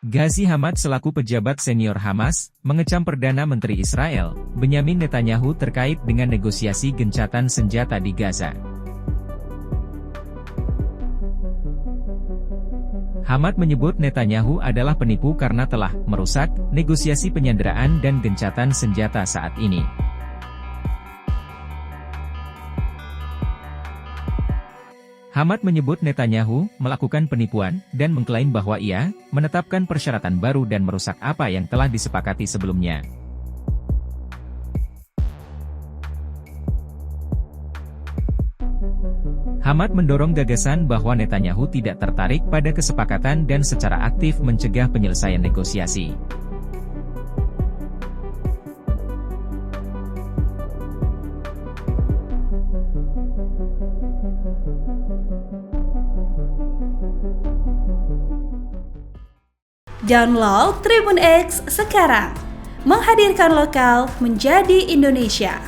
Ghazi Hamad selaku pejabat senior Hamas, mengecam Perdana Menteri Israel, Benyamin Netanyahu terkait dengan negosiasi gencatan senjata di Gaza. Hamad menyebut Netanyahu adalah penipu karena telah merusak negosiasi penyanderaan dan gencatan senjata saat ini. Hamad menyebut Netanyahu melakukan penipuan dan mengklaim bahwa ia menetapkan persyaratan baru dan merusak apa yang telah disepakati sebelumnya. Hamad mendorong gagasan bahwa Netanyahu tidak tertarik pada kesepakatan dan secara aktif mencegah penyelesaian negosiasi. Download Tribun X sekarang, menghadirkan lokal menjadi Indonesia.